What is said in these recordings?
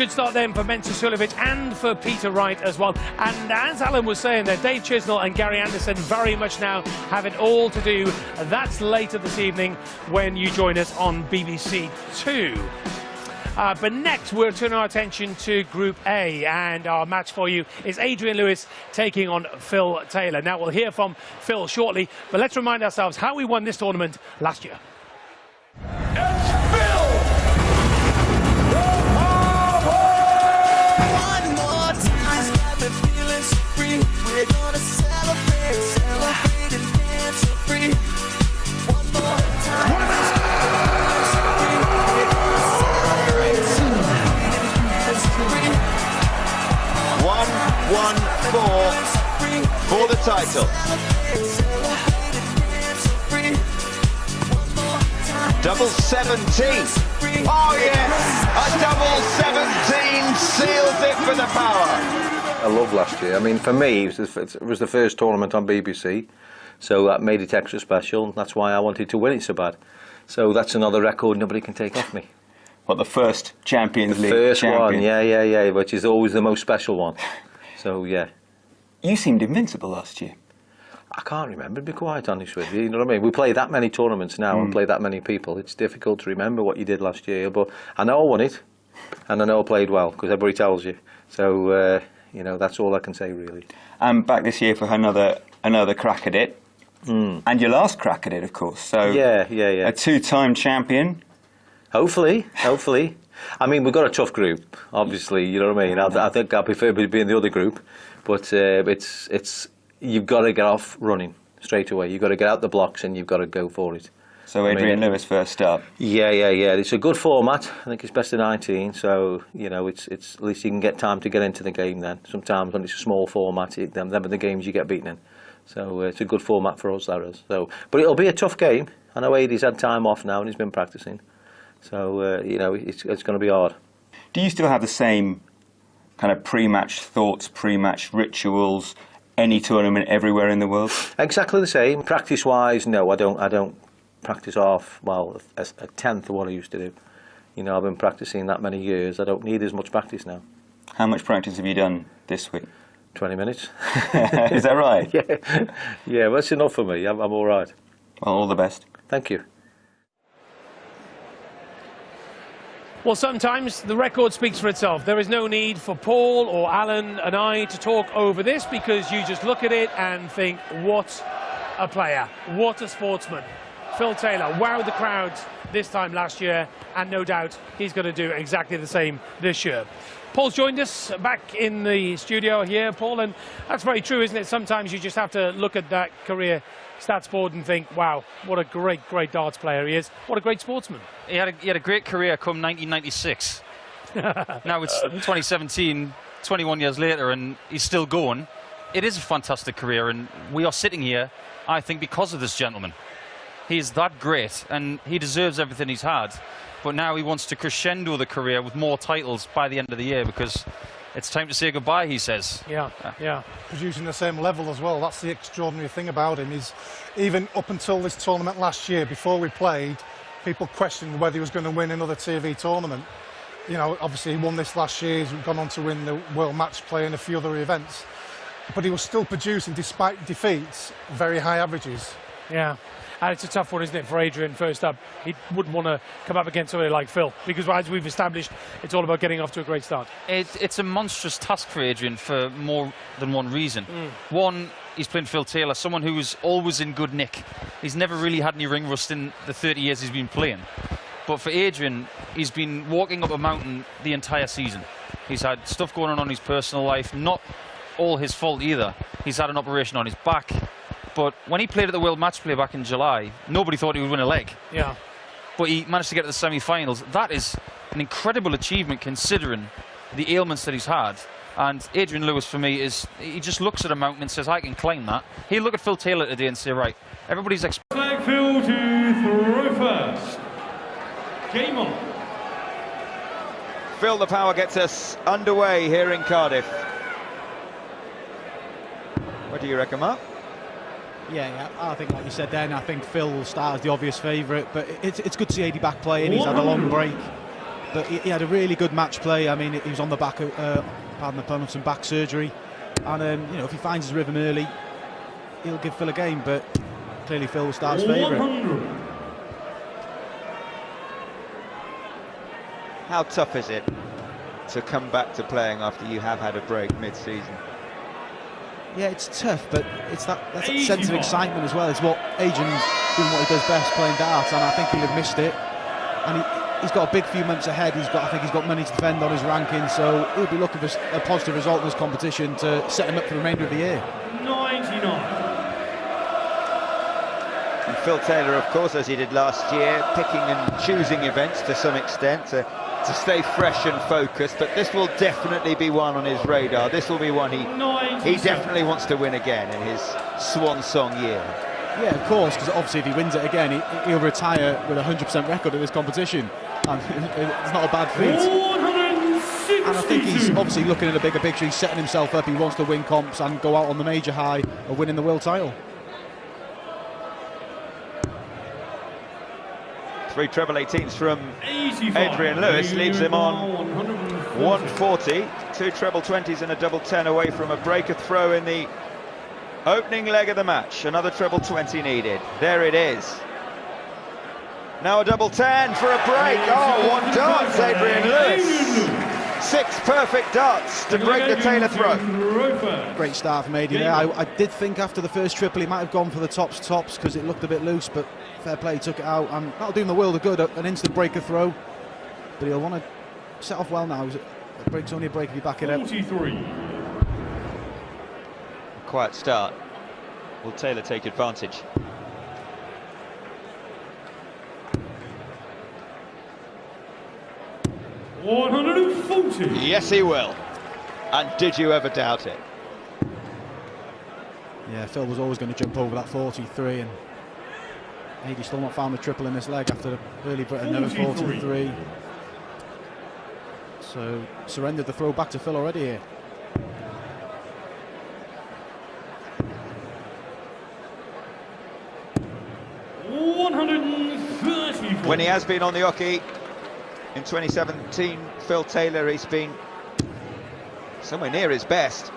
good start then for Mensah Suljovic and for Peter Wright as well. And as Alan was saying there, Dave Chisnell and Gary Anderson very much now have it all to do. That's later this evening when you join us on BBC Two. But next we'll turn our attention to Group A, and our match for you is Adrian Lewis taking on Phil Taylor. Now we'll hear from Phil shortly, but let's remind ourselves how we won this tournament last year. It's Phil! One more time, got me feeling so free. We're gonna celebrate, celebrate and dance so free. One more time. 1-1-4 for the title. Double 17. Oh yes, a double 17 seals it for the Power. I loved last year. I mean, for me, it was the first tournament on BBC, so that made it extra special. That's why I wanted to win it so bad. So that's another record nobody can take off me. What, the first Champions League first champion? one, yeah, which is always the most special one. So, yeah. You seemed invincible last year. I can't remember, to be quite honest with you. You know what I mean? We play that many tournaments now and play that many people. It's difficult to remember what you did last year, but I know I won it, and I know I played well, because everybody tells you. So, you know, that's all I can say, really. I'm back this year for another crack at it. And your last crack at it, of course. So Yeah. A two-time champion. Hopefully. I mean, we've got a tough group, obviously, you know what I mean? I think I prefer to be in the other group, but it's you've got to get off running straight away. You've got to get out the blocks and you've got to go for it. So Adrian Lewis first up. Yeah. It's a good format. I think it's best of 19, so, you know, it's at least you can get time to get into the game then. Sometimes when it's a small format, them are the games you get beaten in. So it's a good format for us, that is. So, but it'll be a tough game. I know Adie's had time off now and he's been practising. So, you know, it's going to be hard. Do you still have the same kind of pre-match thoughts, pre-match rituals, any tournament everywhere in the world? Exactly the same. Practice-wise, no, I don't practice off, well, a tenth of what I used to do. You know, I've been practising that many years. I don't need as much practice now. How much practice have you done this week? 20 minutes. Is that right? Yeah, well, that's enough for me. I'm all right. Well, all the best. Thank you. Well, sometimes the record speaks for itself. There is no need for Paul or Alan and I to talk over this, because you just look at it and think, what a player, what a sportsman. Phil Taylor wowed the crowd this time last year, and no doubt he's going to do exactly the same this year. Paul's joined us back in the studio here, Paul, and that's very true, isn't it? Sometimes you just have to look at that career stats board and think, wow, what a great darts player he is. What a great sportsman. He had a great career come 1996. Now it's 2017, 21 years later, and he's still going. It is a fantastic career, and we are sitting here, I think, because of this gentleman. He is that great, and he deserves everything he's had. But now he wants to crescendo the career with more titles by the end of the year, because it's time to say goodbye, he says. Yeah. Producing the same level as well. That's the extraordinary thing about him. Is even up until this tournament last year, before we played, people questioned whether he was going to win another TV tournament. You know, obviously he won this last year. He's gone on to win the World Match Play and a few other events. But he was still producing, despite defeats, very high averages. Yeah. And it's a tough one, isn't it, for Adrian first up? He wouldn't want to come up against somebody like Phil, because as we've established, it's all about getting off to a great start. It's a monstrous task for Adrian for more than one reason. One, he's playing Phil Taylor, someone who was always in good nick. He's never really had any ring rust in the 30 years he's been playing. But for Adrian, he's been walking up a mountain the entire season. He's had stuff going on in his personal life, not all his fault either. He's had an operation on his back. But when he played at the World Match Play back in July, nobody thought he would win a leg. Yeah. But he managed to get to the semi-finals. That is an incredible achievement, considering the ailments that he's had. And Adrian Lewis, for me, he just looks at a mountain and says, I can climb that. He'll look at Phil Taylor today and say, right, everybody's expecting Phil to throw first. Game on. Phil the Power gets us underway here in Cardiff. What do you reckon, Mark? Yeah, I think, like you said then, I think Phil will start as the obvious favourite, but it's good to see Adie back playing. He's had a long break. But he had a really good match play. I mean, he was on the back of, pardon the pun, of some back surgery. And, you know, if he finds his rhythm early, he'll give Phil a game. But clearly Phil will start his favourite. How tough is it to come back to playing after you have had a break mid-season? Yeah, it's tough, but it's that sense of excitement as well. It's what Adrian's doing what he does best, playing darts, and I think he'll have missed it. And he's got a big few months ahead. I think he's got money to defend on his ranking, so he'll be looking for a positive result in this competition to set him up for the remainder of the year. 99. And Phil Taylor, of course, as he did last year, picking and choosing events to some extent to stay fresh and focused, but this will definitely be one on his radar. This will be one he definitely wants to win again in his swan song year. Yeah, of course, because obviously if he wins it again, he'll retire with a 100% record in this competition, and it's not a bad feat. And I think he's obviously looking at a bigger picture. He's setting himself up. He wants to win comps and go out on the major high of winning the world title. 3 treble 18s from Adrian Lewis leaves him on 140. 2 treble 20s and a double 10 away from a breaker throw in the opening leg of the match. Another treble 20 needed. There it is. Now a double 10 for a break. Oh, one dance, Adrian Lewis. 6 perfect darts to break the Taylor throw. Great start from Adrian there. I did think after the first triple he might have gone for the tops because it looked a bit loose, but fair play, he took it out, and that'll do him the world of good, an instant breaker throw. But he'll want to set off well now. A break's only a break if you back it up. 43. Quiet start. Will Taylor take advantage? $140. Yes, he will. And did you ever doubt it? Yeah, Phil was always going to jump over that 43, and Adie still not found the triple in this leg after the early Britain, never 43. So surrendered the throw back to Phil already here. $134. When he has been on the hockey in 2017, Phil Taylor, he's been somewhere near his best.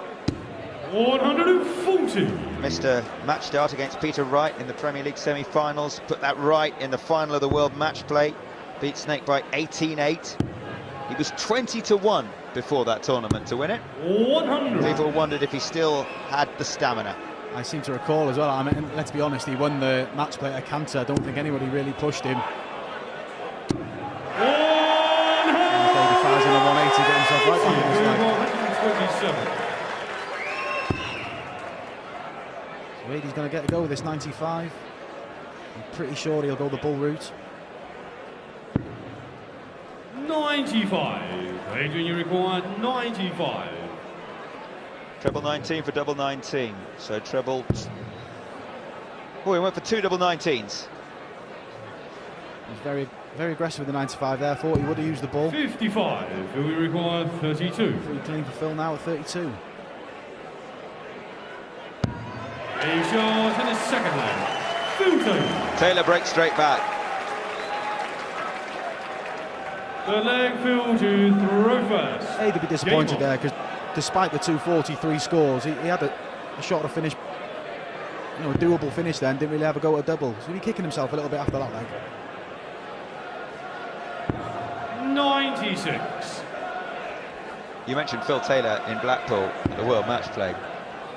140. Missed a match start against Peter Wright in the Premier League semi-finals, put that right in the final of the World Match Play, beat Snake by 18-8. He was 20-1 before that tournament to win it. 100. People wondered if he still had the stamina. I seem to recall as well, I mean, let's be honest, he won the match play at Cantor. I don't think anybody really pushed him. 100. And he fires in a 180 to get himself right back in this leg. 127. He's going to get a go with this 95. I'm pretty sure he'll go the bull route. 95. Adrian, you require 95. Treble 19 for double 19. So treble... Oh, he went for 2 double 19s. He's very, very aggressive with the 95 there. Thought he would have used the ball. 55. Who we require 32. Pretty clean for Phil now at 32. A shot in the second leg. Phil Taylor. Taylor breaks straight back. The leg Phil to throw first. He'd be disappointed there because despite the 243 scores, he had a shot to finish, you know, a doable finish then, didn't really have a go at a double. So he'd be kicking himself a little bit after that leg. 96. You mentioned Phil Taylor in Blackpool at the World Match Play.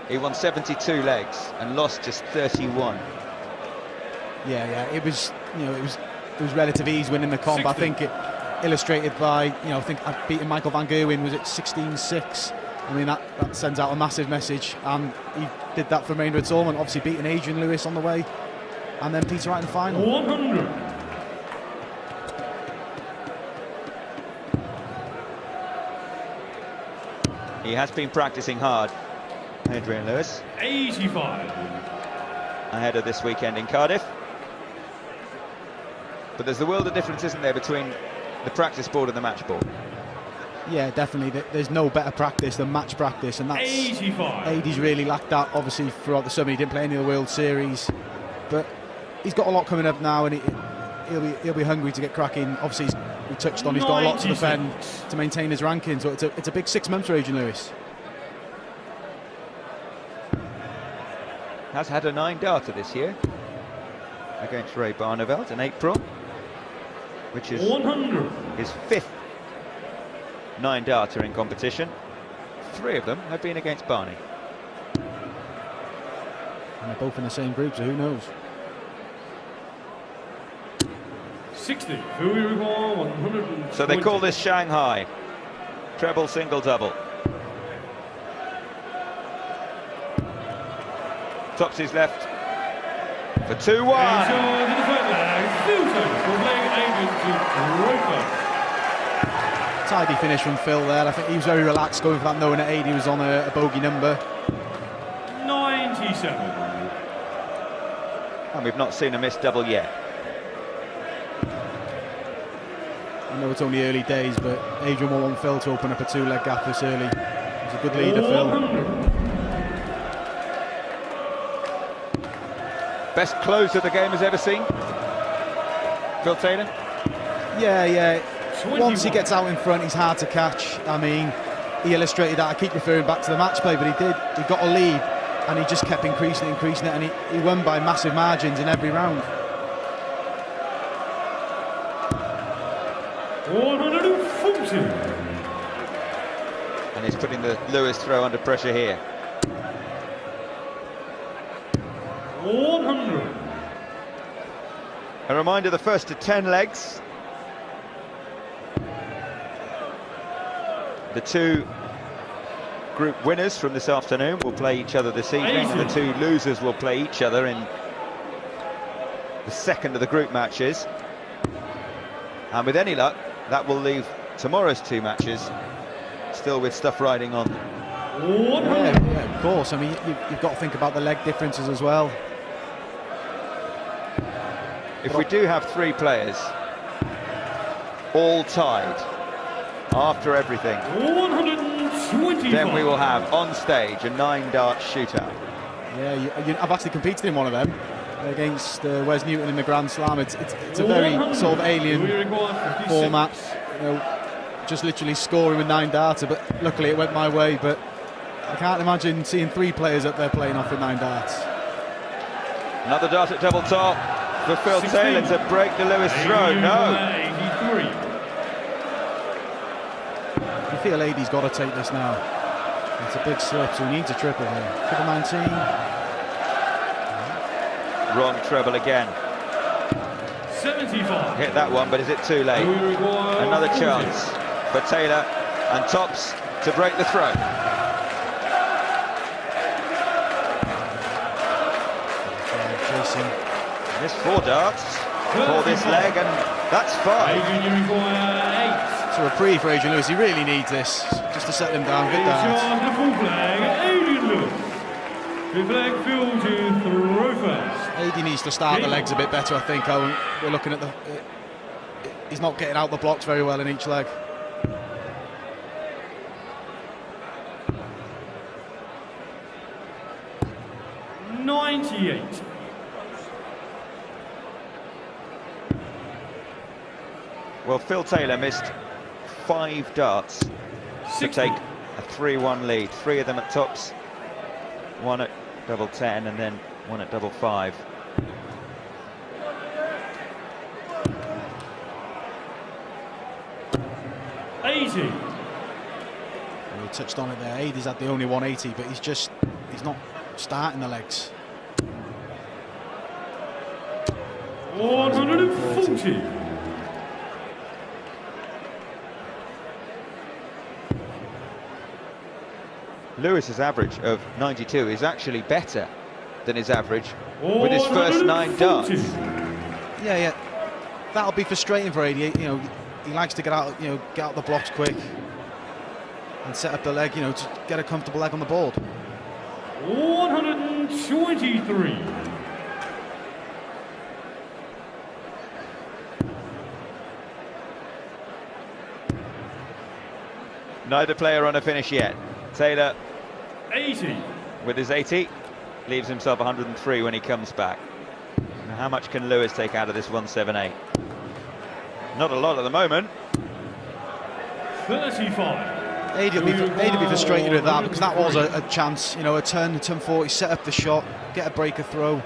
He won 72 legs and lost just 31. Yeah, it was, you know, it was relative ease winning the comp. 60. I think it illustrated by, you know, I think beating Michael van Gerwen was at 16-6. I mean, that sends out a massive message, and he did that for the remainder of the tournament. Obviously beating Adrian Lewis on the way, and then Peter Wright in the final. 100. He has been practicing hard, Adrian Lewis, 85. ahead of this weekend in Cardiff. But there's the world of difference, isn't there, between the practice board and the match board? Yeah, definitely. There's no better practice than match practice, and that's 85. Adie's really lacked that. Obviously, throughout the summer, he didn't play any of the World Series, but he's got a lot coming up now, and he'll be hungry to get cracking. Obviously, we touched on he's got a lot to defend to maintain his ranking. So it's a big 6 months for Adrian Lewis. Has had a 9-darter this year against Ray Barneveld in April, which is 100. his 5th 9-darter in competition. 3 of them have been against Barney. And they're both in the same group, so who knows? 60. Who we require 100. So they call this Shanghai. Treble, single, double. Topsy's left for 2-1. Tidy finish from Phil there. I think he was very relaxed going for that, knowing that Adi was on a bogey number. 97. And we've not seen a missed double yet. I know it's only early days, but Adrian will want Phil to open up a 2-leg gap this early. He's a good leader, Phil. Best closer the game has ever seen. Phil Taylor? Yeah. Once he gets out in front, he's hard to catch. I mean, he illustrated that. I keep referring back to the match play, but he did. He got a lead, and he just kept increasing it, and he won by massive margins in every round. 140. And he's putting the Lewis throw under pressure here. 100. A reminder, the first to 10 legs. The 2 group winners from this afternoon will play each other this evening, and the 2 losers will play each other in the second of the group matches. And with any luck, that will leave tomorrow's 2 matches still with stuff riding on them. Yeah, of course. I mean, you've got to think about the leg differences as well. If we do have 3 players all tied after everything, 125. then we will have on stage a 9-dart shootout. Yeah, I've actually competed in one of them against Wes Newton in the Grand Slam. It's a very sort of alien format. You know, just literally scoring with 9-darter, but luckily it went my way. But I can't imagine seeing 3 players up there playing off with 9 darts. Another dart at double top for Phil Taylor to break the Lewis throw. No. 83. You feel Adie's got to take this now. It's a big slip, so he needs a triple here. Triple 19. Wrong treble again. 75. Hit that one, but is it too late? Another chance for Taylor and Tops to break the throw. Chasing. Missed 4 darts for this leg, and that's 5. Adrian, you require 8. It's a reprieve for Adrian Lewis. He really needs this just to set them down. Good darts. Charge the full flag, Adrian Lewis. The flag Phil to throw first. Adie needs to start the legs a bit better, I think. We're looking at he's not getting out the blocks very well in each leg. $98. Well, Phil Taylor missed 5 darts to 60. take a 3-1 lead. 3 of them at Tops, 1 at double 10, and then 1 at double 5. We touched on it there. Adie's had the only 180, but he's not starting the legs. 140. Lewis's average of 92 is actually better than his average with his first 9 darts. Yeah. That'll be frustrating for Adie. You know, he likes to get out the blocks quick and set up the leg, to get a comfortable leg on the board. 123. Neither player on a finish yet. Taylor 80. with his 80 leaves himself 103 when he comes back. How much can Lewis take out of this 178? Not a lot at the moment. 35. Adi will be frustrated with that, because that was a chance, you know, a turn 40, set up the shot, get a breaker throw,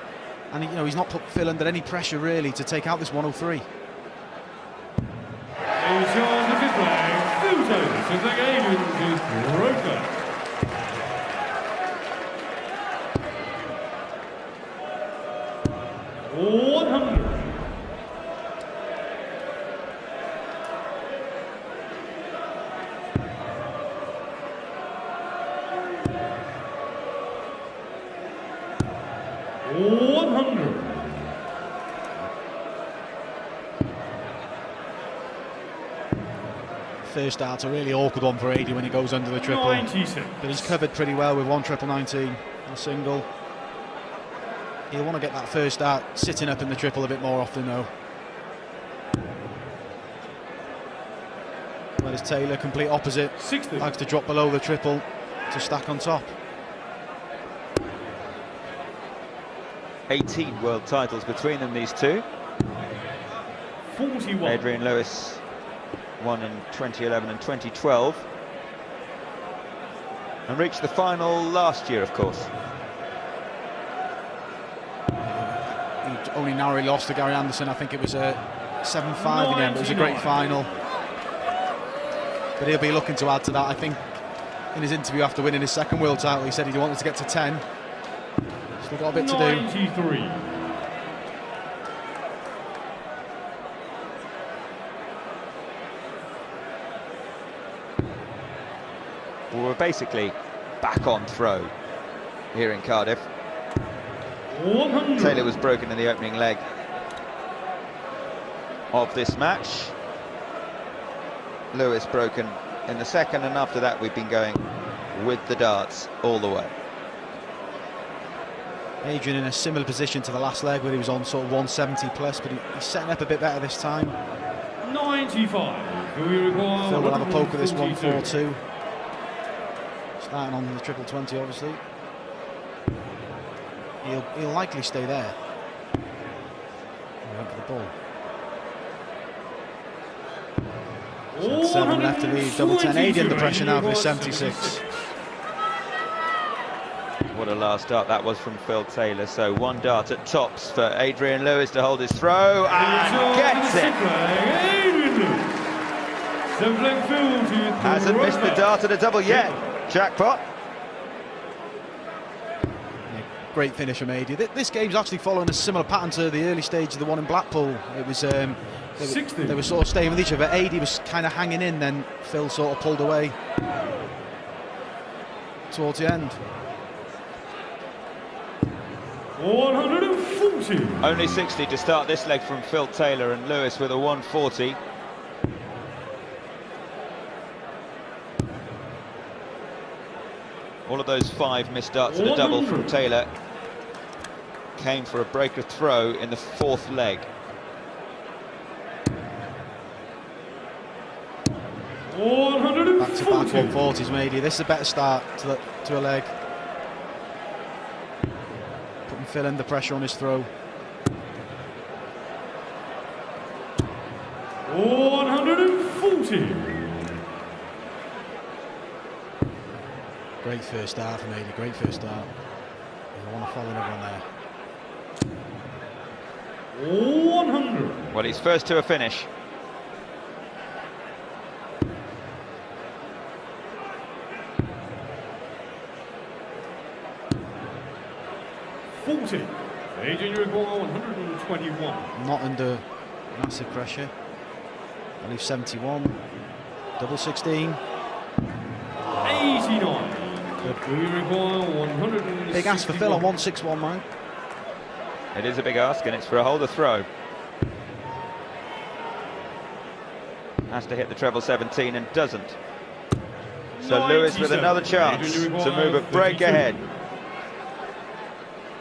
and you know he's not put Phil under any pressure really to take out this 103. It's on the fifth flag. Phil Taylor, fifth flag Adrian to Roper. First start's a really awkward one for Adi when he goes under the triple. 96. But he's covered pretty well with 1 triple 19, a single. He'll want to get that first start sitting up in the triple a bit more often though. Whereas Taylor, complete opposite, 60. likes to drop below the triple to stack on top. 18 world titles between them, these two. 41. Adrian Lewis won in 2011 and 2012. And reached the final last year, of course. He only narrowly lost to Gary Anderson. I think it was a 7-5 in the end. It was a great final. But he'll be looking to add to that. I think in his interview after winning his second world title, he said he wanted to get to 10. Still got a bit to do. 93. Well, we're basically back on throw here in Cardiff. 100. Taylor was broken in the opening leg of this match. Lewis broken in the second, and after that we've been going with the darts all the way. Adrian in a similar position to the last leg where he was on sort of 170 plus, but he's setting up a bit better this time. 95. We require Phil will have a poke at this 142. 142. Starting on the triple 20, obviously. He'll likely stay there. He went for the ball. So 7 left to leave. Double 10. Adi under pressure now for his 76. What a last dart that was from Phil Taylor. So 1 dart at tops for Adrian Lewis to hold his throw and gets it. Hasn't missed the dart at a double yet. Jackpot. Great finish from Adi. This game's actually following a similar pattern to the early stage of the one in Blackpool. It was they were sort of staying with each other. Adi was kind of hanging in, then Phil sort of pulled away towards the end. 140. Only 60 to start this leg from Phil Taylor, and Lewis with a 140. All of those 5 missed darts at a double from Taylor came for a breaker throw in the 4th leg. Back-to-back 140s, maybe. This is a better start to a leg. Putting Phil under pressure on his throw. 140. Great first start from Adi, great first start. I want to follow everyone there. 100. Well, he's first to a finish. Adrian Uruguay 121. Not under massive pressure. I leave 71. Double 16. 89. Uruguay 160. Big ask for Phil on 161, man. It is a big ask, and it's for a holder throw. Has to hit the treble 17 and doesn't. So Lewis with another chance to move a break ahead.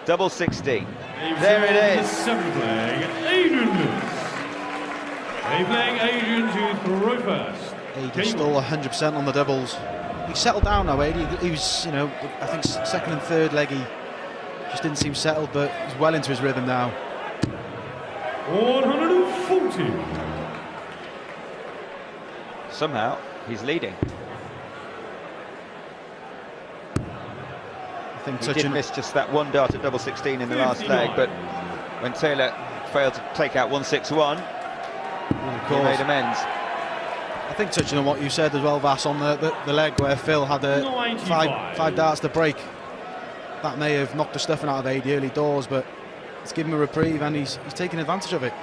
Double 16. There it is. 7th leg, Adrian Lewis. 8th leg, Adrian to throw first. Adi still 100% on the doubles. He settled down now, Adi. He was, you know, I think second and third leg he just didn't seem settled, but he's well into his rhythm now. 140. Somehow, he's leading. I think He touching did miss just that one dart at double 16 in the last leg, but when Taylor failed to take out 161, he made amends. I think touching on what you said as well, Vass, on the leg where Phil had a 95. five darts to break. That may have knocked the stuffing out of AD early doors, but it's given him a reprieve and he's taking advantage of it.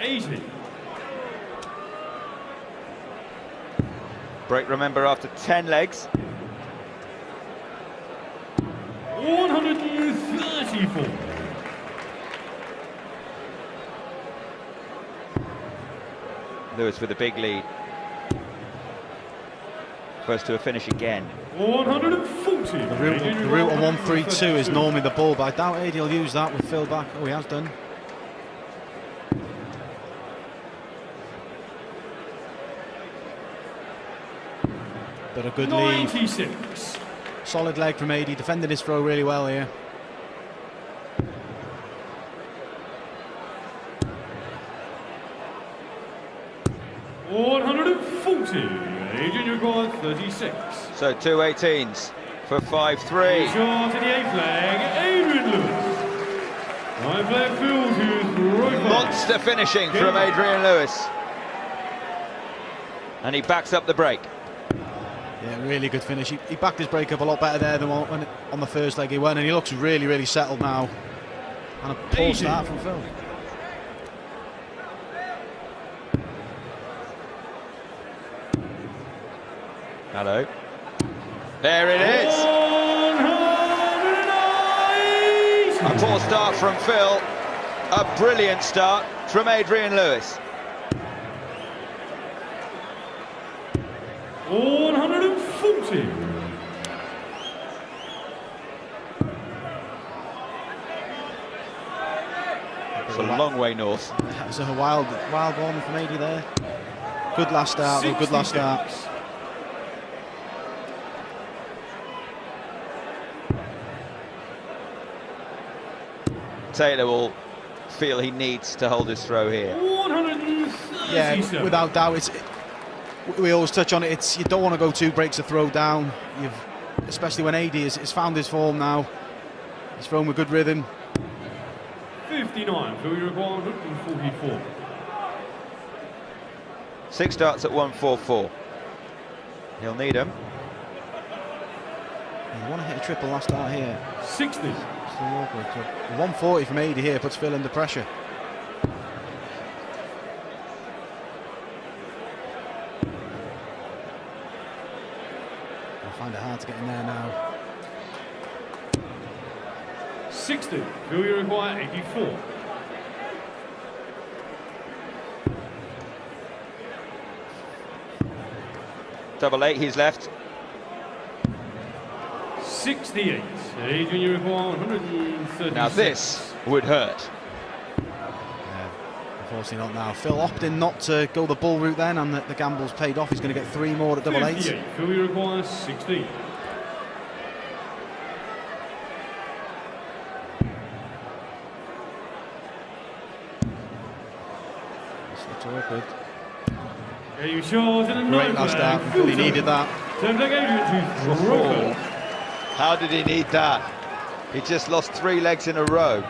Easy. Break, remember, after 10 legs. 134. Lewis with a big lead. First to a finish again. 140. The route on 132 is normally the ball, but I doubt AD will use that with Phil back. Oh, he has done. But a good lead. 96. Solid leg from AD, defended his throw really well here. Adrian, you require 36. So 2 18s for 5-3. Shot in the 8th leg, Adrian Lewis. 9th leg, Phil to throw it back. Monster finishing from Adrian Lewis. And he backs up the break. Yeah, really good finish. He backed his break up a lot better there than when on the first leg he went, and he looks really, really settled now. And a poor start from Phil. Hello. There it is. 190. A poor start from Phil. A brilliant start from Adrian Lewis. 140. It's a long way north. It was a wild one from AD there. Good last start, though, good last start. Taylor will feel he needs to hold his throw here. 137. Yeah, without doubt. We always touch on it. You don't want to go 2 breaks a throw down. Especially when AD has found his form now. He's thrown with good rhythm. 59. So we require 144. 6 darts at 144. He'll need them. You want to hit a triple last start here. 60. Still awkward. So 140 from AD here puts Phil under pressure. I find it hard to get in there now. 60. Do you require 84? Double 8, he's left. 68. Adrian, you require 136. Now this would hurt. Unfortunately not now. Phil opting not to go the bull route then, and the gamble's paid off. He's going to get 3 more at double 8. 58. Do you require 16? It's awkward. Game short in the Great 9th last leg. start. Really needed that. 10th leg, Adrian to throw it. How did he need that? He just lost 3 legs in a row.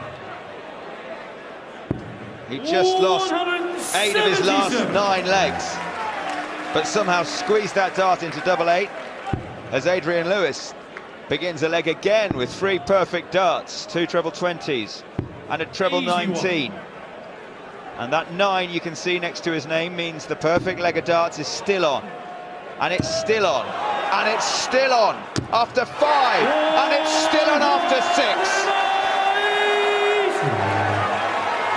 He just lost 8 of his last 9 legs, but somehow squeezed that dart into double 8 as Adrian Lewis begins a leg again with 3 perfect darts, 2 treble 20s and a treble 19. And that 9 you can see next to his name means the perfect leg of darts is still on. And it's still on. And it's still on after 5. And it's still on after 6.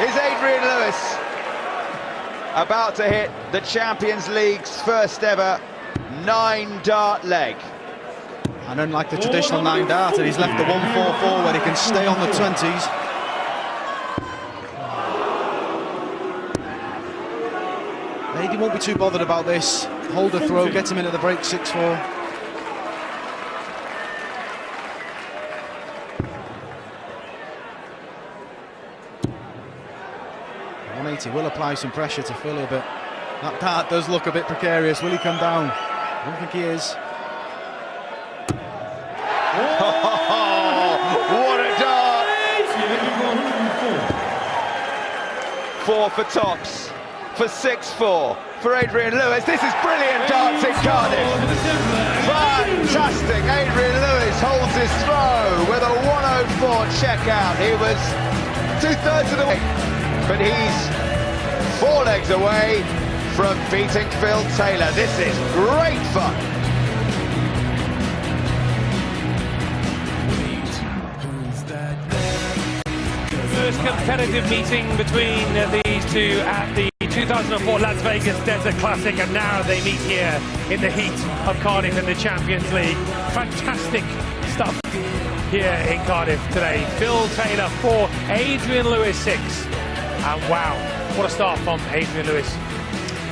Is Adrian Lewis about to hit the Champions League's first ever 9 dart leg? And unlike the traditional 9 darter, he's left the 144 where he can stay on the 20s. He won't be too bothered about this. Hold the throw, gets him into the break 6-4. 180 will apply some pressure to Phil a bit. That dart does look a bit precarious. Will he come down? I don't think he is. What a dart! 4 for Tops, for 6-4 for Adrian Lewis. This is brilliant darts in Cardiff. Fantastic. Adrian Lewis holds his throw with a 104 checkout. He was 2/3 of the way, but he's 4 legs away from beating Phil Taylor. This is great fun. First competitive meeting between these two at the 2004 Las Vegas Desert Classic, and now they meet here in the heat of Cardiff in the Champions League. Fantastic stuff here in Cardiff today. Phil Taylor 4, Adrian Lewis 6. And wow, what a start from Adrian Lewis.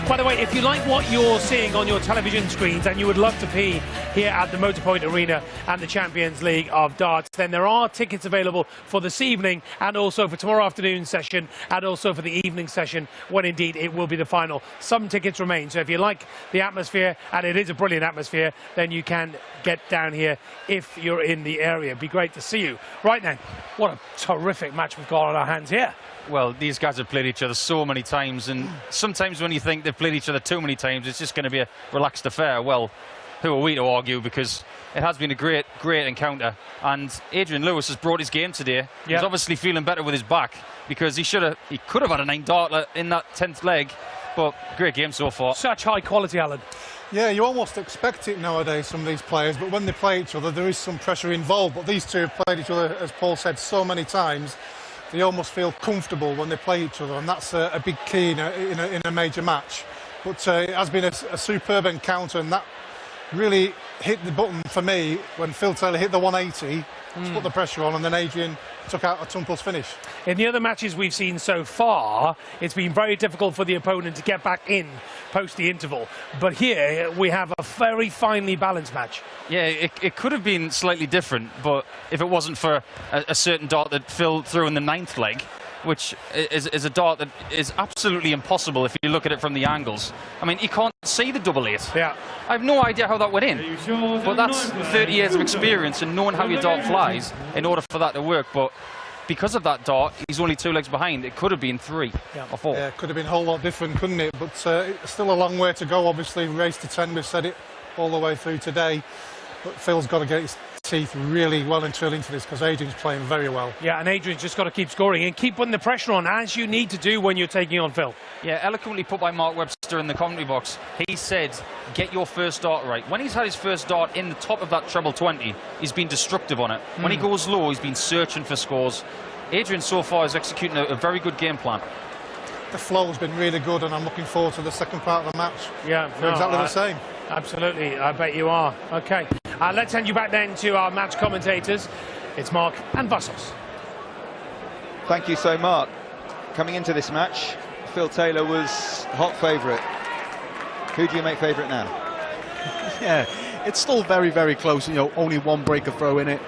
By the way, if you like what you're seeing on your television screens and you would love to be here at the Motorpoint Arena and the Champions League of Darts, then there are tickets available for this evening and also for tomorrow afternoon session and also for the evening session when indeed it will be the final. Some tickets remain, so if you like the atmosphere, and it is a brilliant atmosphere, then you can get down here if you're in the area. It'd be great to see you. Right then, what a terrific match we've got on our hands here. Well, these guys have played each other so many times, and sometimes when you think they've played each other too many times, it's just going to be a relaxed affair. Well, who are we to argue, because it has been a great encounter, and Adrian Lewis has brought his game today. He's obviously feeling better with his back, because he could have had a 9-darter in that 10th leg, but great game so far. Such high quality, Alan. Yeah, you almost expect it nowadays, some of these players, but when they play each other, there is some pressure involved. But these two have played each other, as Paul said, so many times, they almost feel comfortable when they play each other, and that's a big key in a major match. But it has been a superb encounter, and that really hit the button for me when Phil Taylor hit the 180 to put the pressure on, and then Adrian took out a tumbles finish. In the other matches we've seen so far, it's been very difficult for the opponent to get back in post the interval. But here we have a very finely balanced match. Yeah, it could have been slightly different, but if it wasn't for a certain dart that Phil threw in the 9th leg, which is a dart that is absolutely impossible if you look at it from the angles. I mean, you can't see the 888. Yeah. I have no idea how that went in. But that's 30 years of experience and knowing how your dart flies in order for that to work. But because of that dart, he's only 2 legs behind. It could have been 3 or 4. Yeah, it could have been a whole lot different, couldn't it? But it's still a long way to go, obviously. Race to 10, we've said it all the way through today. But Phil's got to get his teeth really well and truly into this, because Adrian's playing very well. Yeah, and Adrian's just got to keep scoring and keep putting the pressure on, as you need to do when you're taking on Phil. Yeah, eloquently put by Mark Webster in the commentary box. He said, get your first dart right. When he's had his first dart in the top of that treble 20, he's been destructive on it. When he goes low, he's been searching for scores. Adrian so far is executing a very good game plan. The flow's been really good, and I'm looking forward to the second part of the match. Yeah, for exactly the same. Absolutely, I bet you are. Okay, let's hand you back then to our match commentators. It's Mark and Vassos. Thank you so much. Coming into this match, Phil Taylor was hot favourite. Who do you make favourite now? Yeah, it's still very, very close. You know, only one breaker throw in it.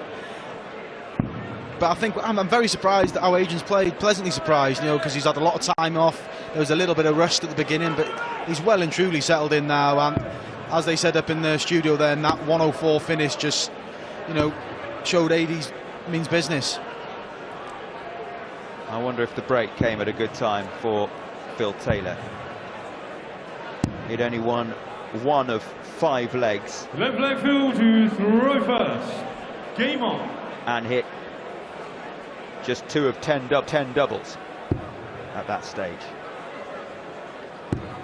But I think I'm very surprised at how Adrian's played. Pleasantly surprised, you know, because he's had a lot of time off. There was a little bit of rust at the beginning, but he's well and truly settled in now. And as they said up in the studio, then that 104 finish just, you know, showed AD's means business. I wonder if the break came at a good time for Phil Taylor. He'd only won 1 of 5 legs. Left leg Phil to throw first. Game on. And hit just 2 of 10 doubles at that stage.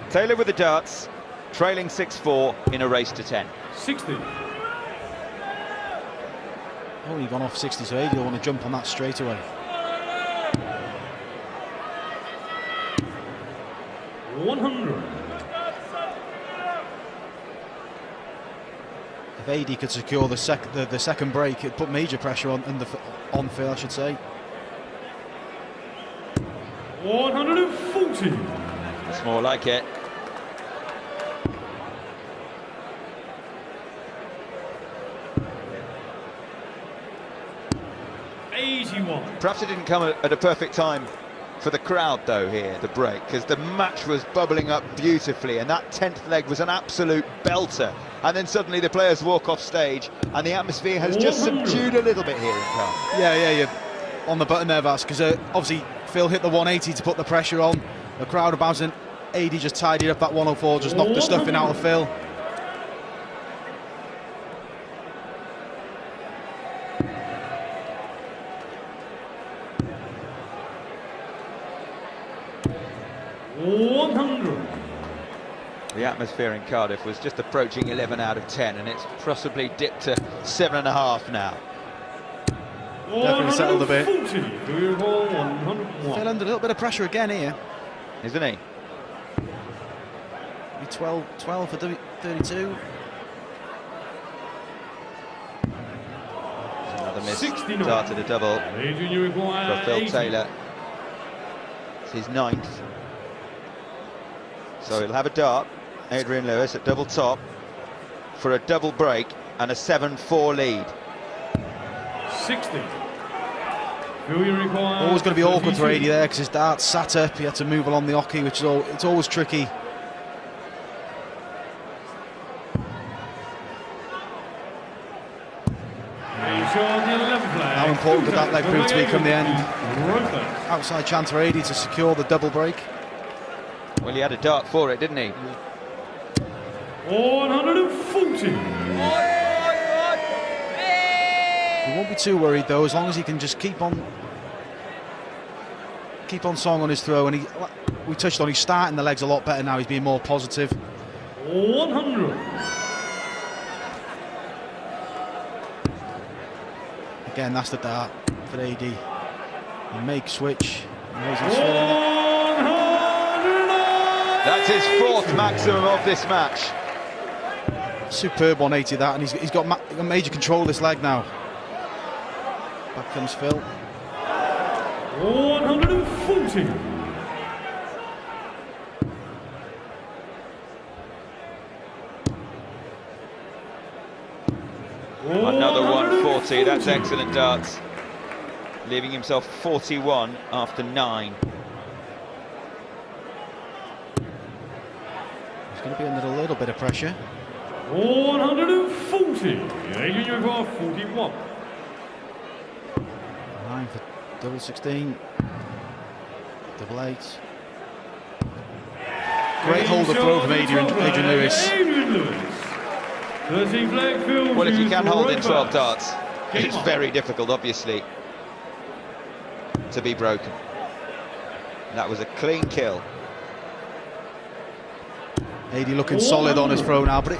Taylor with the darts, trailing 6-4 in a race to 10. 60. Oh, you've gone off 60, so AD will want to jump on that straight away. 100. If AD could secure the second break, it'd put major pressure on Phil, I should say. 140. That's more like it. Perhaps it didn't come at a perfect time for the crowd, though, here, the break, because the match was bubbling up beautifully, and that 10th leg was an absolute belter. And then suddenly the players walk off stage, and the atmosphere has just subdued a little bit here in Cardiff. Yeah, you're on the button there, Vas, because obviously Phil hit the 180 to put the pressure on. The crowd are bouncing. AD just tidied up that 104, just knocked the stuffing out of Phil. The atmosphere in Cardiff was just approaching 11 out of 10, and it's possibly dipped to 7.5 now. Definitely settled a bit. 101. Phil under a little bit of pressure again here. Isn't he? 12 for 32. Another miss. 69. Started a double Adrian, you require for Phil 80. Taylor. It's his 9th. So he'll have a dart, Adrian Lewis, at double top for a double break and a 7-4 lead. 60. Phil, you require Always going to be awkward for 32. 80 there because his dart sat up. He had to move along the hockey, which is it's always tricky. How important could that leg prove to be come the end? Outside chance for 80 to secure the double break. Well, he had a dart for it, didn't he? 140. He won't be too worried though, as long as he can just keep on song on his throw. And we touched on, he's starting the legs a lot better now. He's being more positive. 100. Again, that's the dart for AD. He makes switch. Raises Phil in there. That's his 4th maximum of this match. Superb 180 that, and he's got major control of this leg now. Back comes Phil. 140. Another 140, that's excellent darts. Leaving himself 41 after 9. He's going to be under a little bit of pressure. 140. Adrian, you require 41. 9 for double 16. Double 8. Great hold of throw from Adrian Lewis. Adrian Lewis. 13 flag Phil. Well, if you can hold in right 12 back. darts, Game it's on. very difficult, obviously, to be broken. That was a clean kill. AD looking solid on his throw now, but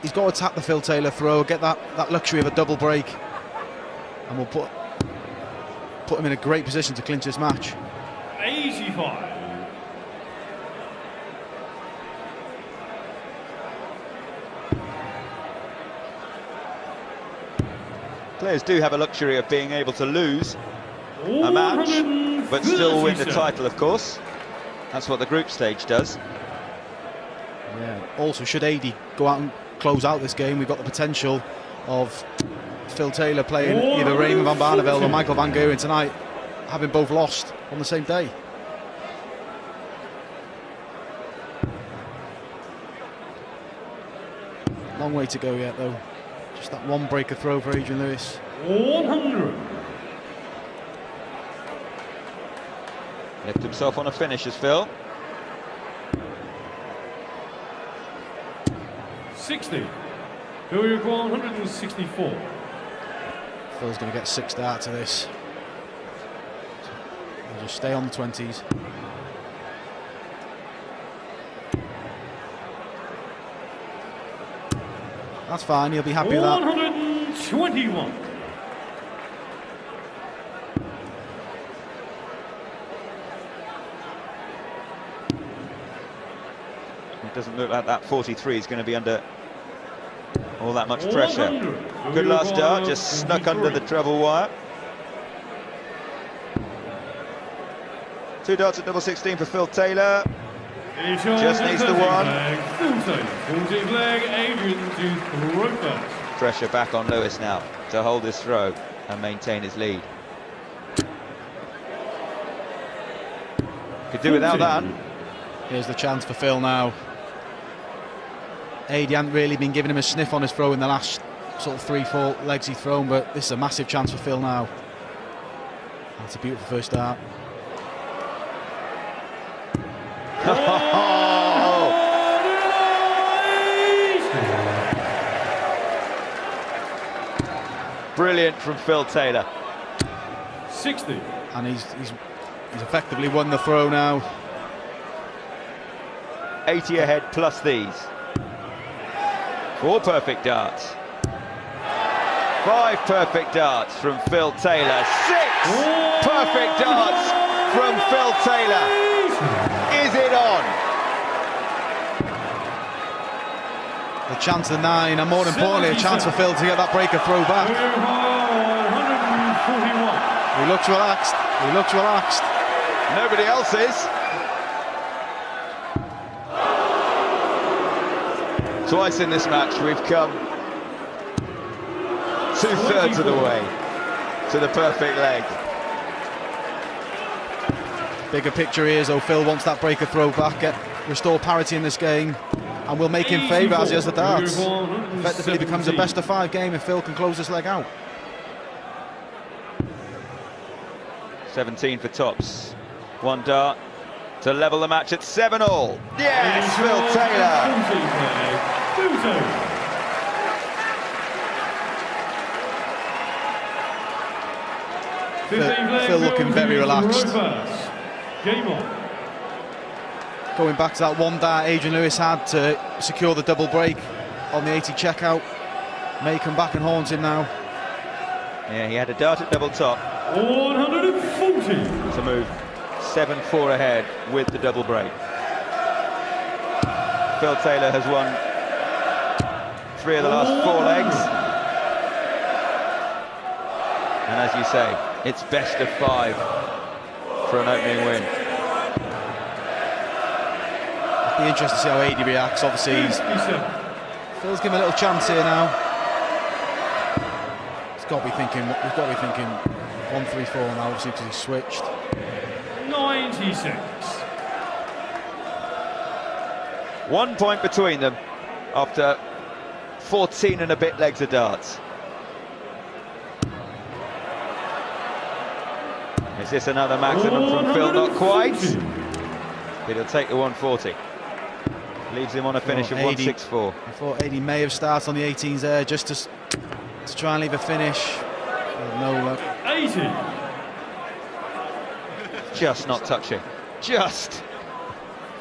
he's got to tap the Phil Taylor throw, get that luxury of a double break, and we'll put him in a great position to clinch this match. 85. Players do have a luxury of being able to lose a match, but still win the title, of course. That's what the group stage does. Yeah. Also, should AD go out and close out this game, we've got the potential of Phil Taylor playing either Raymond van Barneveld or Michael van Geuren tonight, having both lost on the same day. Long way to go yet, though. Just that one breaker throw for Adrian Lewis. 100. Left himself on a finish as Phil. 60. Phil, you require 164. Phil's going to get 6 darts to this. He'll just stay on the 20s. That's fine, he'll be happy with that. 121. It doesn't look like that 43 is going to be under all that much pressure. 100. Good last dart, just snuck under the treble wire. 2 darts at double 16 for Phil Taylor. Just needs the one. 14 flag, Adrian to throw first. Pressure back on Lewis now to hold his throw and maintain his lead. Could do without that. Here's the chance for Phil now. Adi hadn't really been giving him a sniff on his throw in the last sort of 3-4 legs he's thrown, but this is a massive chance for Phil now. That's a beautiful first start. Brilliant from Phil Taylor. 60. And he's effectively won the throw now. 80 ahead plus these. 4 perfect darts. 5 perfect darts from Phil Taylor. 6 perfect darts from Phil Taylor. Is it on? The chance of 9, and more importantly, a chance for Phil to get that breaker throw back. 141. He looks relaxed. He looks relaxed. Nobody else is. Twice in this match we've come 2/3 of the way to the perfect leg. Bigger picture here is though Phil wants that breaker throw back, restore parity in this game, and will make him favour as he has the darts. Effectively becomes a best of 5 game if Phil can close this leg out. 17 for tops. 1 dart to level the match at 7-all. Yes, Phil Taylor. Phil looking very relaxed. Game on. Going back to that 1 dart Adrian Lewis had to secure the double break on the 80 checkout. May come back and haunt him now. Yeah, he had a dart at double top 140. to move 7-4 ahead with the double break. Phil Taylor has won 3 of the last 4 legs. And as you say, it's best of 5 for an opening win. It'll be interesting to see how Adi reacts. Obviously, Phil's giving a little chance here now. He's got to be thinking 1-3-4 now, obviously, because he's switched. 96. 1 point between them after 14 and a bit legs of darts. Is this another maximum from Phil? Not quite. But he'll take the 140. Leaves him on a finish of 164. I thought Adi may have started on the 18s there just to try and leave a finish. No luck. 80. Just not touching. Just.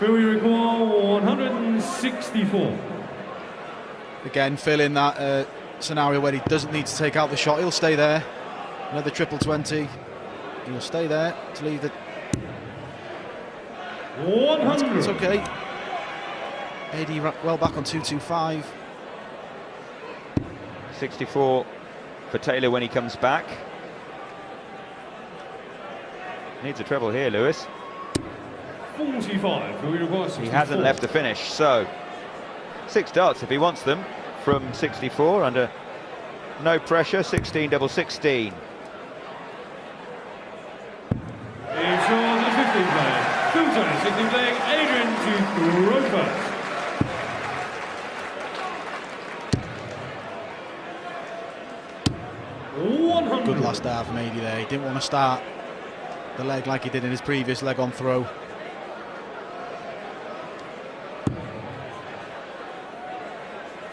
Phil, we require 164. Again, Phil in that scenario where he doesn't need to take out the shot. He'll stay there. Another triple 20. He'll stay there to leave the... 100. It's okay. Adi well back on 225. 64 for Taylor when he comes back. Needs a treble here, Lewis. 45. Phil, we require 64. He hasn't left the finish, so 6 darts if he wants them from 64 under no pressure. 16 double 16. It's on the 15th leg. Phil Taylor, 16th leg. Adrian to throw first. Good last dart from Adi there. He didn't want to start the leg like he did in his previous leg on throw.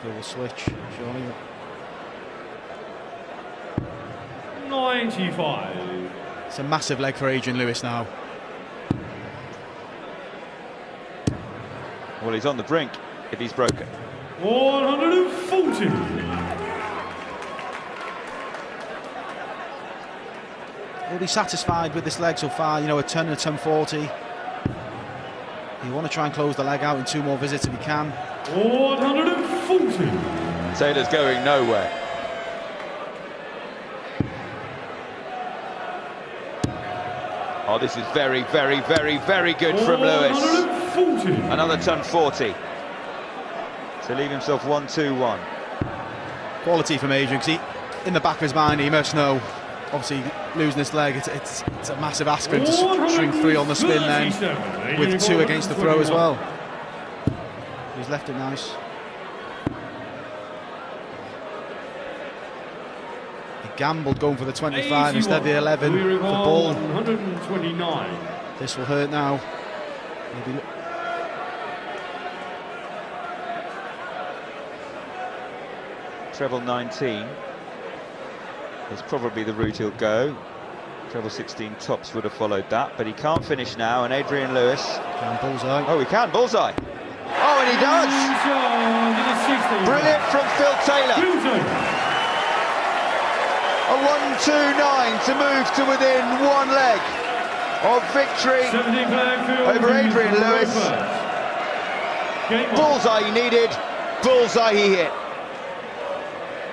Phil will switch, surely. 95. It's a massive leg for Adrian Lewis now. Well, he's on the brink if he's broken. 140. He'll be satisfied with this leg so far, you know, a ton and a ton 40. You want to try and close the leg out in 2 more visits if you can. 140. Taylor's going nowhere. Oh, this is very, very, very, very good from Lewis. 140. Another ton 40 to leave himself 1-2-1. Quality from Adrian, because in the back of his mind he must know obviously losing this leg, it's a massive ask for him to string 3 on the spin then, with 2 against the throw as well. He's left it nice. He gambled going for the 25 instead of the 11. The ball. 129. This will hurt now. Maybe. Treble 19 is probably the route he'll go. Treble 16 tops would have followed that, but he can't finish now, and Adrian Lewis... Bullseye. Oh, he can, bullseye. Oh, and he does! Brilliant from Phil Taylor. A 1-2-9 to move to within 1 leg of victory over Adrian Lewis. Bullseye he needed, bullseye he hit.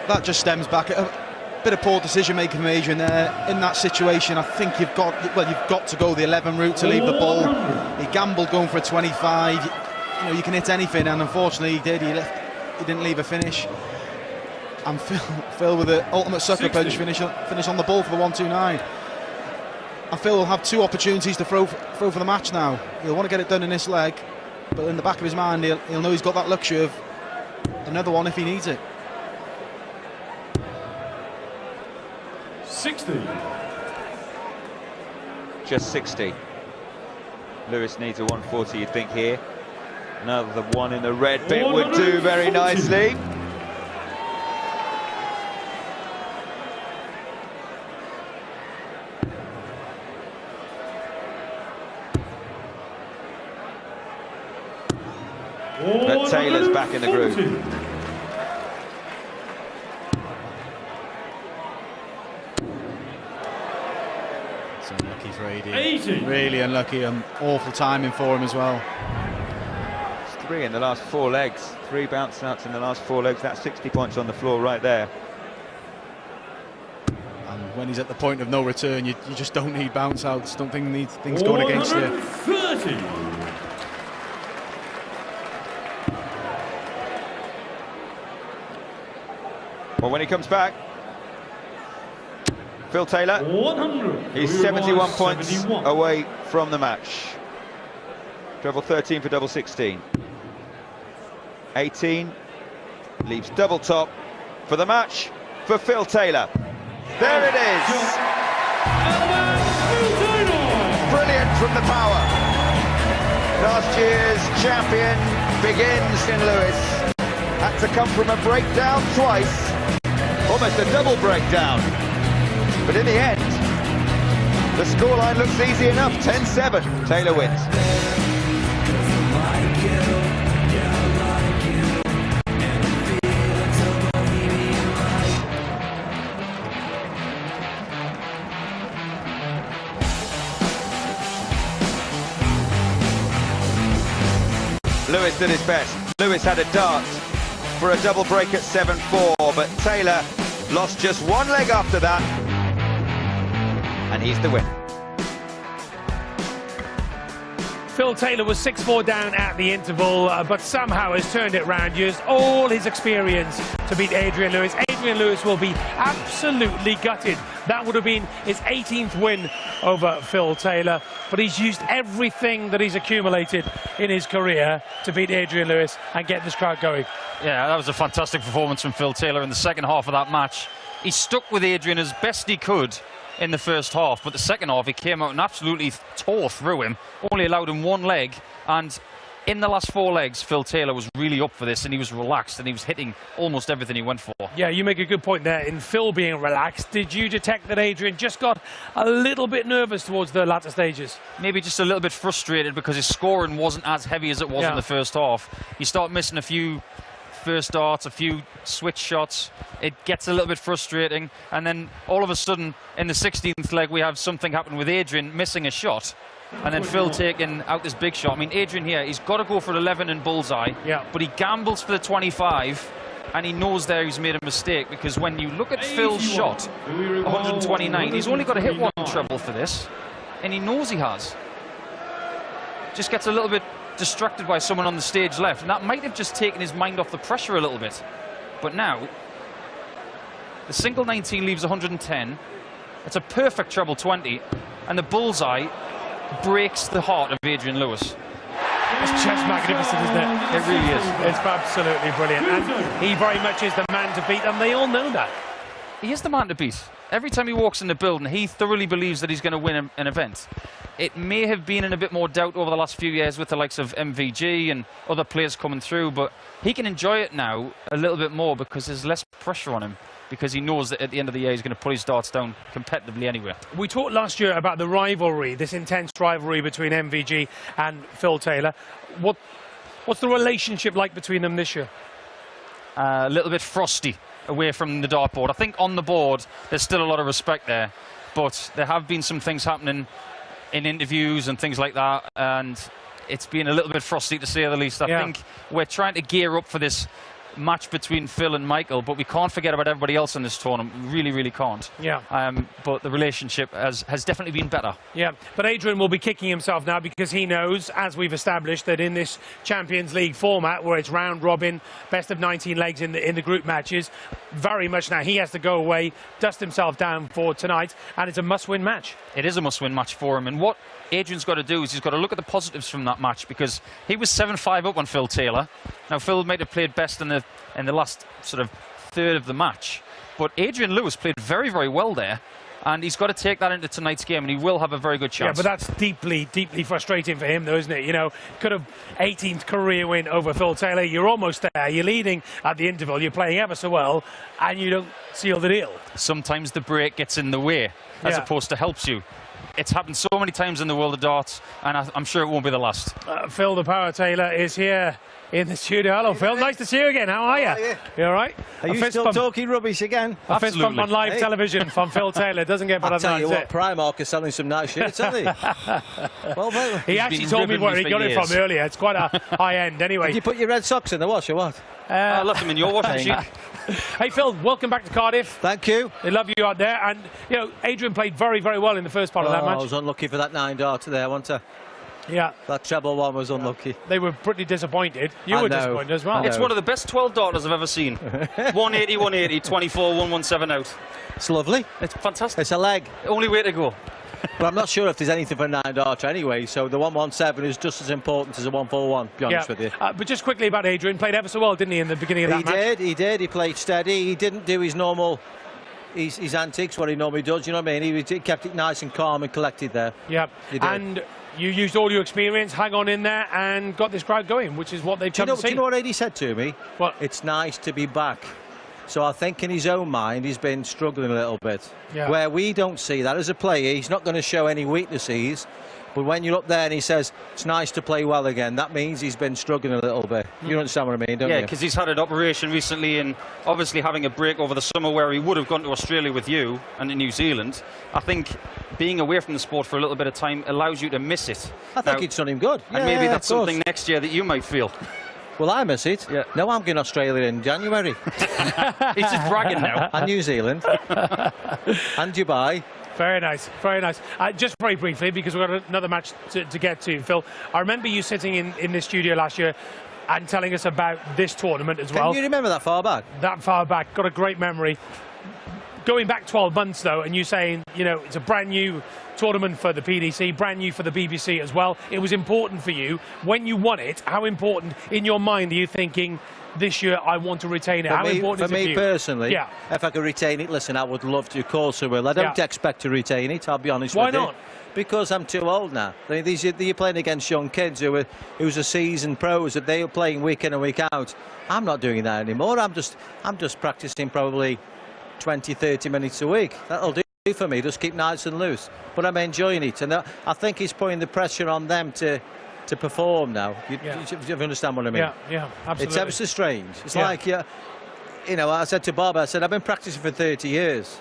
That just stems back a bit of poor decision making from Adrian there. In that situation, I think you've got to go the 11 route to leave the ball. He gambled going for a 25. You know, you can hit anything, and unfortunately he did. He didn't leave a finish. And Phil with the ultimate sucker punch finish on the ball for the 1-2-9. And Phil will have 2 opportunities to throw for the match now. He'll want to get it done in this leg, but in the back of his mind he'll know he's got that luxury of another one if he needs it. 60. Just 60. Lewis needs a 140, you'd think, here. Another one in the red bit would do very nicely. But Taylor's back in the groove. It's unlucky for AD. Really unlucky, and awful timing for him as well. It's 3 in the last 4 legs. 3 bounce outs in the last 4 legs. That's 60 points on the floor right there. And when he's at the point of no return, you just don't need bounce outs. Don't think need things going against you. 130. Well, when he comes back, Phil Taylor, he's 71 points away from the match. Treble 13 for double 16. 18 leaves double top for the match for Phil Taylor. There it is. Brilliant from the power. Last year's champion begins in Lewis. Had to come from a breakdown twice. Almost a double breakdown. But in the end, the scoreline looks easy enough. 10-7. Taylor wins. Lewis did his best. Lewis had a dart for a double break at 7-4, but Taylor lost just 1 leg after that, and he's the winner. Phil Taylor was 6-4 down at the interval, but somehow has turned it round, used all his experience to beat Adrian Lewis. Adrian Lewis will be absolutely gutted. That would have been his 18th win over Phil Taylor, but he's used everything that he's accumulated in his career to beat Adrian Lewis and get this crowd going. Yeah, that was a fantastic performance from Phil Taylor in the second half of that match. He stuck with Adrian as best he could in the first half, but the second half he came out and absolutely tore through him, only allowed him 1 leg, and in the last 4 legs Phil Taylor was really up for this, and he was relaxed and he was hitting almost everything he went for. Yeah, you make a good point there in Phil being relaxed. Did you detect that Adrian just got a little bit nervous towards the latter stages? Maybe just a little bit frustrated because his scoring wasn't as heavy as it was in the first half. You start missing a few first darts, a few switch shots, it gets a little bit frustrating, and then all of a sudden in the 16th leg we have something happen with Adrian missing a shot, and then Phil taking out this big shot. I mean, Adrian here, he's got to go for 11 and bullseye, but he gambles for the 25, and he knows there he's made a mistake, because when you look at Phil's shot, 129, he's only got to hit 1 treble for this, and he knows he has. Just gets a little bit distracted by someone on the stage left, and that might have just taken his mind off the pressure a little bit. But now the single 19 leaves 110, It's a perfect treble 20, and the bullseye breaks the heart of Adrian Lewis. It's just magnificent, isn't it? It really is. It's absolutely brilliant. And he very much is the man to beat, and they all know that. He is the man to beat. Every time he walks in the building, he thoroughly believes that he's going to win an event. It may have been in a bit more doubt over the last few years with the likes of MVG and other players coming through, but he can enjoy it now a little bit more because there's less pressure on him, because he knows that at the end of the year he's going to put his darts down competitively anyway. We talked last year about the rivalry, this intense rivalry between MVG and Phil Taylor. What's the relationship like between them this year? A little bit frosty away from the dartboard. I think on the board there's still a lot of respect there, but there have been some things happening in interviews and things like that, and it's been a little bit frosty to say the least. I think we're trying to gear up for this match between Phil and Michael, but we can't forget about everybody else in this tournament. We really can't. Yeah. But the relationship has definitely been better. Yeah, but Adrian will be kicking himself now because he knows, as we've established, that in this Champions League format where it's round robin, best of 19 legs in the group matches, very much now he has to go away, dust himself down for tonight, and it's a must-win match. It is a must-win match for him, and what Adrian's got to do is he's got to look at the positives from that match, because he was 7-5 up on Phil Taylor. Now Phil might have played best in the last sort of third of the match, but Adrian Lewis played very well there, and he's got to take that into tonight's game, and he will have a very good chance. Yeah, but that's deeply frustrating for him, though, isn't it? You know, could have 18th career win over Phil Taylor. You're almost there. You're leading at the interval. You're playing ever so well, and you don't seal the deal. Sometimes the break gets in the way, as opposed to helps you. It's happened so many times in the world of darts, and I'm sure it won't be the last. Phil the Power Taylor is here in the studio. Hello, Phil. Nice to see you again. How are you? You all right? Are you still talking rubbish again? A fist bump on live television from Phil Taylor. Doesn't get better than that. I'll tell you what, Primark is selling some nice shirts, aren't they? Well, he actually told me where he got it from earlier. It's quite a high end. Anyway. Did you put your red socks in the wash or what? I left them in your washing machine. Hey Phil, welcome back to Cardiff. Thank you. They love you out there, and you know Adrian played very well in the first part of that match. I was unlucky for that 9-darter there, wasn't I? Yeah. That treble one was unlucky. They were pretty disappointed. You were disappointed as well. It's one of the best 12 darters I've ever seen. 180, 180, 24, 117 out. It's lovely. It's fantastic. It's a leg. Only way to go. But I'm not sure if there's anything for a 9-darter anyway, so the 117 is just as important as a 141, to be honest with you. But just quickly about Adrian, played ever so well, didn't he, in the beginning of that match? He did. He played steady. He didn't do his normal, his antics, what he normally does, you know what I mean? He kept it nice and calm and collected there. Yeah, he did. And you used all your experience, hang on in there, and got this crowd going, which is what they've come to see. Do you know what Eddie said to me? What? It's nice to be back. So I think in his own mind he's been struggling a little bit. Yeah. Where we don't see that as a player, he's not going to show any weaknesses. But when you're up there and he says it's nice to play well again, that means he's been struggling a little bit. You understand what I mean, don't you? Yeah, because he's had an operation recently, and obviously having a break over the summer where he would have gone to Australia with you and to New Zealand. I think being away from the sport for a little bit of time allows you to miss it. I think it's done him good. And maybe that's something next year that you might feel. Well, I miss it. Yeah. No, I'm going to Australia in January. He's just bragging now. And New Zealand. And Dubai. Very nice, very nice. Just very briefly, because we've got another match to get to, Phil. I remember you sitting in this studio last year and telling us about this tournament as well. Can you remember that far back? That far back. Got a great memory. Going back 12 months, though, and you saying, you know, it's a brand new tournament for the PDC, brand new for the BBC as well. It was important for you. When you won it, how important in your mind are you thinking, this year I want to retain it? How important is it for you? For me personally, if I could retain it, listen, I would love to, of course I will. I don't expect to retain it, I'll be honest with you. Why not? Because I'm too old now. I mean, you're playing against young kids who's a seasoned pros, that they are playing week in and week out. I'm not doing that anymore. I'm just practicing probably 20-30 minutes a week. That'll do for me, just keep nice and loose, but I'm enjoying it, and I think he's putting the pressure on them to perform now. You understand what I mean? Yeah, absolutely. It's ever so strange. It's like, you know, I said to Bob, I said, I've been practicing for 30 years.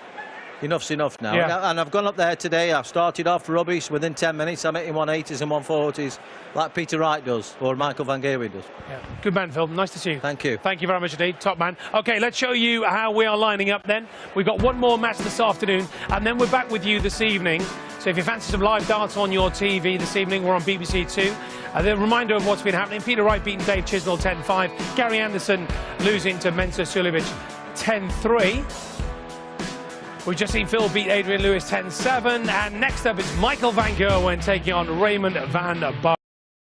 Enough's enough now. And I've gone up there today, I've started off rubbish. Within 10 minutes I'm hitting 180s and 140s like Peter Wright does, or Michael Van Gerwen does. Yeah. Good man, Phil. Nice to see you. Thank you. Thank you very much indeed. Top man. OK, let's show you how we are lining up then. We've got one more match this afternoon, and then we're back with you this evening. So if you fancy some live darts on your TV this evening, we're on BBC Two. The reminder of what's been happening: Peter Wright beating Dave Chisnell 10-5. Gary Anderson losing to Mensur Suljovic 10-3. We've just seen Phil beat Adrian Lewis 10-7, and next up is Michael van Gerwen taking on Raymond van Bar.